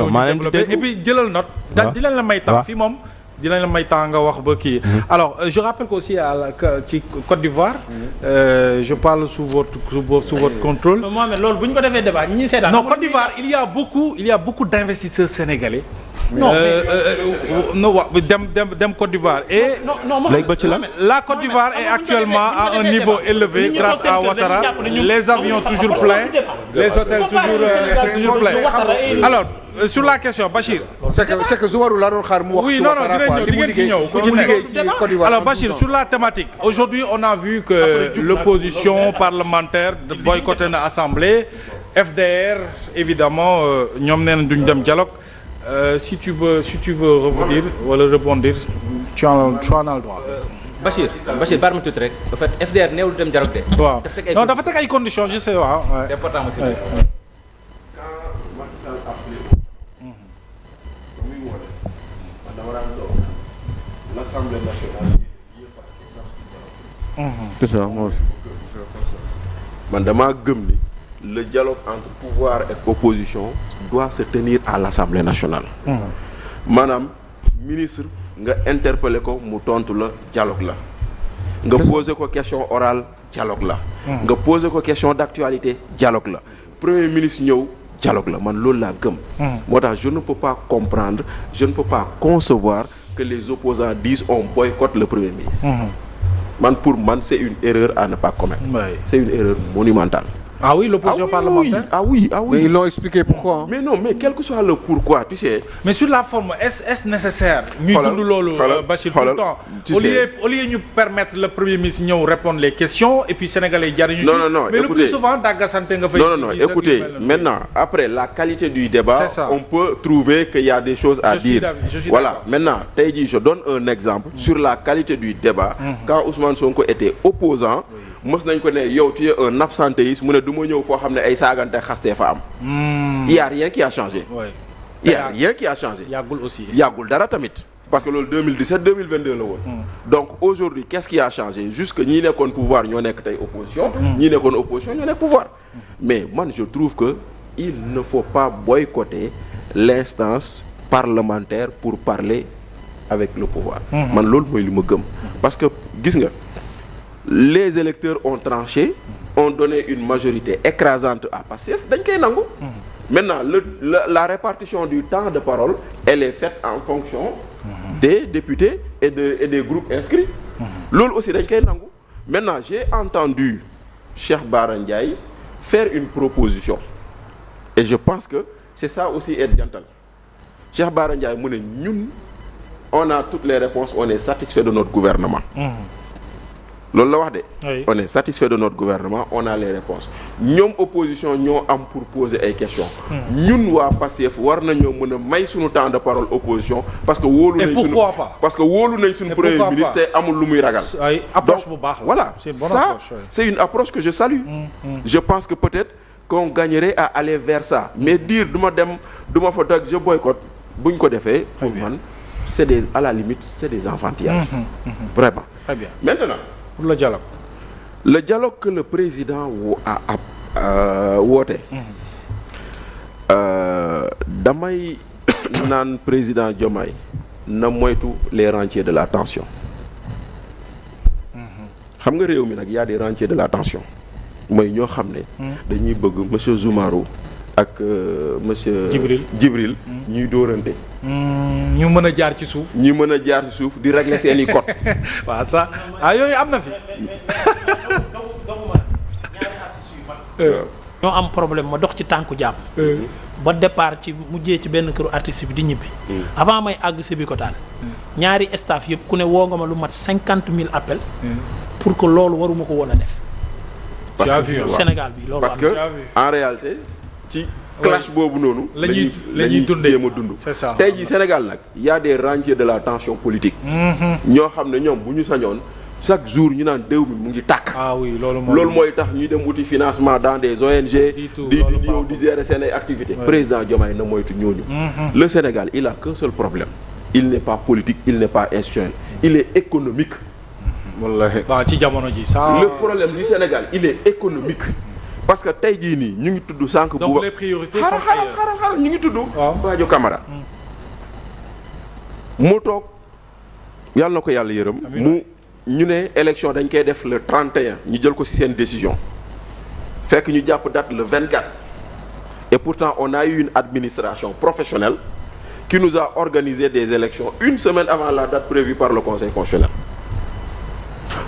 développé et puis jëlal note. waaw dinañ la may temps fii moom. dinañ la may temps nga wax ba kii. alors je rappelle qu'aussi ci Côte d'Ivoire. je parle sous votre contrôle. Mohamed loolu bu ñu ko defee débat ñi ñuy seetaan. non Côte d'Ivoire il y a beaucoup d'investisseurs sénégalais. non dem Côte d'Ivoire et. La Côte d'Ivoire est actuellement à un niveau élevé grâce à Ouattara. Les avions toujours pleins, les hôtels toujours pleins. Alors sur la question Bachir. c'est que Soumarou laa doon xaar mu wax. oui non di ngeen ci ñëw ku ci nekk. Alors Bachir sur la thématique aujourd'hui on a vu que l'opposition parlementaire boycotté na Assemblée. FDR évidemment ñoom nee na duñ dem dialogue. Si tu veux revenir wala rebondir tu en as le droit. Bachir baal ma tuuti rek en fait FDR néewul dem dialogue de. waaw non dafa teg ay conditions je sais waaw. c'est important aussi. L'Assemblée nationale c'est ça man damaa gëm ni le dialogue entre pouvoir et opposition doit se tenir à l'Assemblée nationale. maanaam ministre nga interpeller ko mu tontu la dialogue la. nga poser ko question orale dialogue la. nga poser ko question d'actualité dialogue la. premier ministre ñëw dialogue la man loolu laa gëm. moo tax je ne peux pas comprendre je ne peux pas concevoir que les opposants disent on boycotte le premier ministre. Pour man c'est une erreur à ne pas commettre. C'est une erreur monumentale. Ah oui, l'opposition parlementaire. Ah oui. Mais ils l'ont expliqué pourquoi. Mais non, mais quel que soit le pourquoi, tu sais. Mais sur la forme, est-ce nécessaire ñuy dund loolu Bachir tout le temps au lieu ñu permettre le premier ministre ñëw répondre les questions et puis sénégalais jariñu ci. Non, mais écoutez, le plus souvent dàggasante nga fay. Non, écoutez, maintenant après la qualité du débat, on peut trouver qu'il y a des choses à dire. Voilà, maintenant tey jii je donne un exemple sur la qualité du débat. Quand Ousmane Sonko était opposant, mës nañ ko ne yow tu es un absentéiste mu ne du ma ñëw foo xam ne ay saagante xastee fa am. Il y a rien qui a changé. Il y a rien qui a changé. yàggul dara tamit. parce que loolu 2017 2022 la woon. donc aujourd'hui qu'est-ce qui a changé jusque ñi nekkoon pouvoir ñoo nekk tey opposition. ñi nekkoon opposition ñoo nekk pouvoir. mais man je trouve que il ne faut pas boycotter l'instance parlementaire pour parler avec le pouvoir. man loolu mooy li ma gëm. parce que gis nga. Les électeurs ont tranché, ont donné une majorité écrasante à Pastef dañ koy nangu. Maintenant la répartition du temps de parole elle est faite en fonction des députés et des groupes inscrits. Loolu aussi dañ koy nangu. Maintenant j'ai entendu Cheikh Bara Ndiaye faire une proposition et je pense que c'est ça aussi être jantal. Cheikh Bara Ndiaye mu ne ñun on a toutes les réponses, on est satisfait de notre gouvernement. loolu la wax de. On est satisfait de notre gouvernement, on a les réponses. ñoom opposition ñoo am pour poser ay questions. ñun waa Pastef war nañoo mën a may suñu temps de parole opposition parce que wóolu nañ suñu parce que wóolu nañ suñu premier ministre te amul lu muy ragal. ay approche bu baax la. Voilà, ça c'est une approche que je salue. Je pense que peut-être qu'on gagnerait à aller vers ça. Mais dire du ma fa dagg je boycotte buñ ko defee. pour man c'est à la limite c'est des enfantillages. Vraiment. Très bien. Maintenant. Pour le dialogue. Le dialogue que le président a woote. Damay naan président Diomaye na moytu les rentiers de la tension. xam nga réew mi nag y a des rentiers de la tension mooy ñoo xam ne. dañuy bëgg monsieur Soumarou ak monsieur. Djibril ñuy dóorante. ñu mën a jaar ci suuf. Di régler seeni code. waaw ça yooyu am na fi. ñoo am problème ma dox ci tànku jàmm. ba départ ci mujjee ci benn këru artiste bi di ñibbi. avant may àgg Sébikotane. ñaari staff yëpp ku ne woo nga ma lu mat 50 000 appels. pour que loolu waruma ko woon a def. parce que Sénégal bi loolu parce que en réalité ci. clash boobu noonu. la ñuy dundee jéem a dund. c'est ça tey jii Sénégal nag y a des rentiers de la tension politique. ñoo xam ne ñoom bu ñu sañoon chaque jour ñu naan déw mi mu ngi tàkk. ah oui loolu mooy tax ñuy dem wuti financement dans des ONG. di ñëw di gérer seen ay activités. président Diomaye na moytu ñooñu. Le Sénégal il a qu'un seul problème. Il n'est pas politique, il n'est pas institutionnel, il est économique. wallahi waaw ci jamono ji ça. Le problème du Sénégal il est économique. parce que tey jii nii ñu ngi tudd sànq. donc les priorités sont ailleurs xaaral ñu ngi tudd. Badio Camara. mu toog yàlla na ko yàlla yërëm. ñu ne élection dañ koy def le 31 ñu jël ko ci seen décision fekk ñu jàpp date le 24 et pourtant on a eu une administration professionnelle qui nous a organisé des élections une semaine avant la date prévue par le Conseil constitutionnel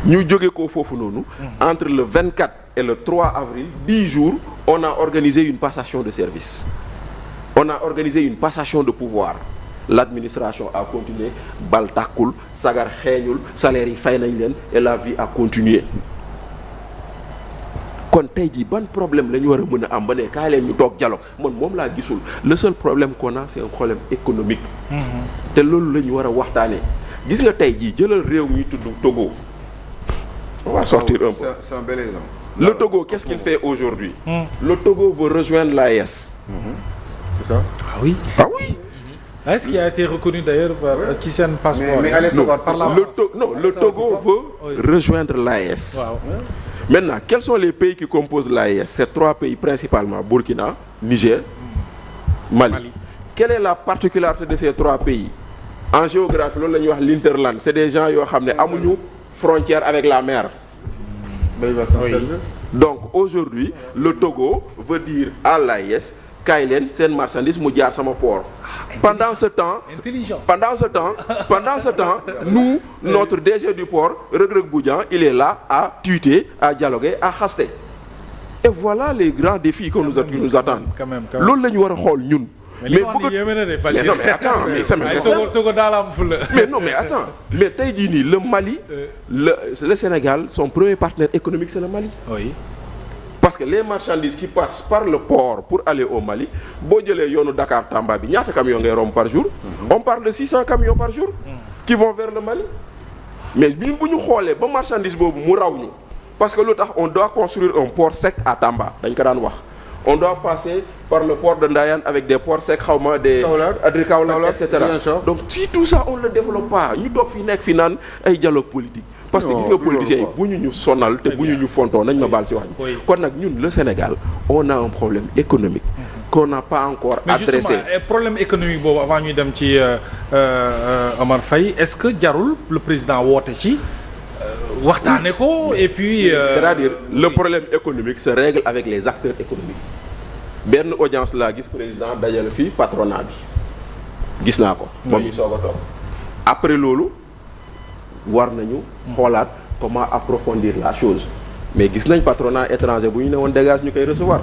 ñu jóge ko foofu noonu entre le 24 et le 3 avril 10 jours on a organisé une passation de service, on a organisé une passation de pouvoir. L'administration a continué, bal tàkkul, sagar xeeñul, salaire yi fay nañ leen et la vie a continué. kon tey jii ban problème la ñu war a mën a am ba ne kaay leen ñu toog dialogue man moom laa gisul. Le seul problème qu'on a c'est un problème économique. te loolu la ñu war a waxtaanee. gis nga tey jii jëlal réew mi tudd Togo. On va sortir un peu. C'est un bel exemple. Le Togo, qu'est-ce qu'il fait aujourd'hui? Le Togo veut rejoindre l'AES. C'est ça? Ah oui. Ah oui. Est-ce qu'il a été reconnu d'ailleurs par ci seen passeport? Mais allez savoir par la le Togo veut rejoindre l'AES. Wow. Maintenant, quels sont les pays qui composent l'AES? C'est 3 pays principalement, Burkina, Niger, Mali. Quelle est la particularité de ces 3 pays? En géographie, loolu la ñuy wax l'interland. C'est des gens yoo xam ne amuñu frontière avec la mer. Oui. Donc aujourd'hui, le Togo veut dire à l'AES kaay leen seen marchandise mu jaar sama port. Pendant ce temps, nous, notre DG du port, Reug Boudian, il est là à tuiter, à dialoguer, à xaste. Et voilà les grands défis que nous attendent. Loolu la ñu war a xool ñun. Mais non mais attends, mais attends, mais tey jii nii le Mali, le Sénégal, son premier partenaire économique c'est le Mali. Oui. Parce que les marchandises qui passent par le port pour aller au Mali, boo jëlee yoonu Dakar Tamba bi ñaata camions ngay romb par jour? On parle de 600 camions par jour qui vont vers le Mali. Mais bu ñu xoolee ba marchandise boobu mu raw ñu parce que lu tax on doit construire un port sec à Tamba dañ ko daan wax. On doit passer par le port de Ndayane avec des ports secs xawma des Kaolack etc. Donc si tout ça on le développe pas ñu toog fi nekk fi naan ay dialogue politique. Parce que gis nga politiciens yi bu ñu sonal te bu ñu fontoo nañ ma baal si wax ji kon nag ñun le Sénégal on a un problème économique qu'on n'a pas encore adressé. Mais justement problème économique boobu avant ñuy dem ci Omar Faye est-ce que jarul le président woote ci waxtaane ko et puis c'est-à-dire le problème économique se règle avec les acteurs économiques. Benn audience laa gis président dajale fii patronat bi gis naa ko ba muy soog a toog après loolu war nañu xoolaat comment approfondir la chose mais gis nañ patronat étranger bu ñu ne woon dégage ñu koy recevoir.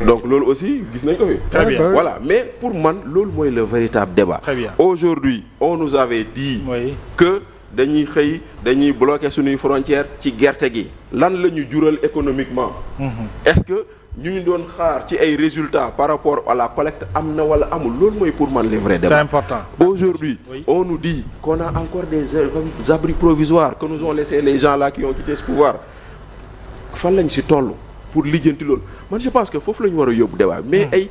Donc loolu aussi gis nañ ko fi. Très bien. Voilà mais pour man loolu mooy le véritable débat. Très bien. Aujourd'hui on nous avait dit que dañuy bloquer suñuy frontières ci gerte gi lan la ñu jural économiquement. Est-ce que ñu doon xaar ci ay résultats par rapport à la collecte am na wala amul loolu mooy pour man les vrais débats. C'est important. Aujourd'hui on nous dit qu'on a encore des abris provisoires que nous ont laissé les gens là qui ont quitté ce pouvoir fan lañ si toll pour lijjanti loolu man je pense que foofu la ñu war a yóbbu débat mais ay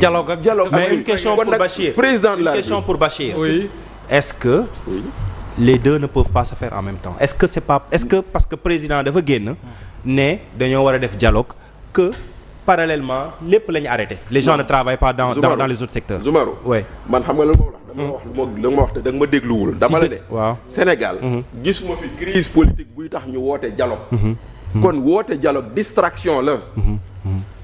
dialogue mais une question pour Bachir. Président de la Une question pour Bachir. Oui. Est-ce que les deux ne peuvent pas se faire en même temps? Est-ce que parce que président dafa génn ne dañoo war a def dialogue que parallèlement lépp la ñu arrêté. Les gens ne travaillent pas dans les autres secteurs. Zoumarou man xam nga la ma wax dama wax te da nga ma dégluwul dama la de. waaw Sénégal. gisuma fi crise politique buy tax ñu woote dialogue. kon woote dialogue distraction la.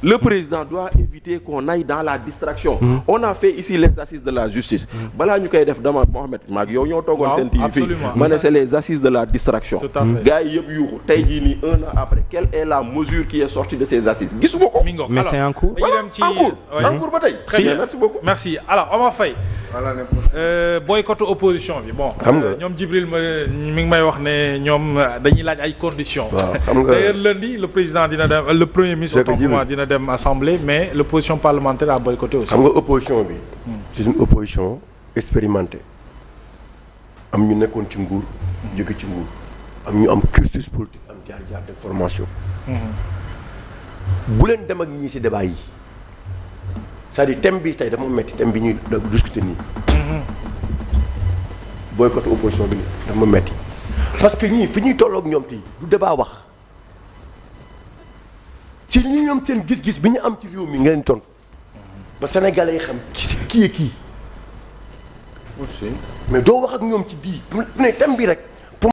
Le président doit éviter qu'on aille dans la distraction. On a fait ici les assises de la justice. Balaa ñu koy def dama Mohamed maag yow ñoo toogoon seen TV fii ma ne c'est les assises de la distraction. Gars yi yëpp yuuxu tey jii nii 1 an après quelle est la mesure qui est sortie de ces assises gisuma ko. Mais c'est en cours. En cours ba tey. Très bien, merci beaucoup. Merci. Alors Omar Faye. Boycott opposition bi bon. xam nga ñoom Djibril mi ngi may wax ne ñoom dañuy laaj ay conditions. xam nga d'ailleurs lundi le président dina dem le premier ministre dina dem assemblée mais l'opposition parlementaire a boycotté aussi. xam nga opposition bi. c'est une opposition expérimentée. am ñu nekkoon ci nguur. jóge ci nguur. am ñu am cursus politique am jaar-jaar de formation. bu leen dem ak ñi ci débat yi. c'est-à-dire thème bi tey dafa metti thème bi ñuy discuter nii. boycott opposition bi dafa metti parce que ñii fi ñuy tolloog ñoom tey du débat wax. ci li ñoom seen gis-gis bi ñu am ci réew mi nga leen tontu ba Sénégalais yi xam kii aussi. mais doo wax ak ñoom ci di ne thème bi rek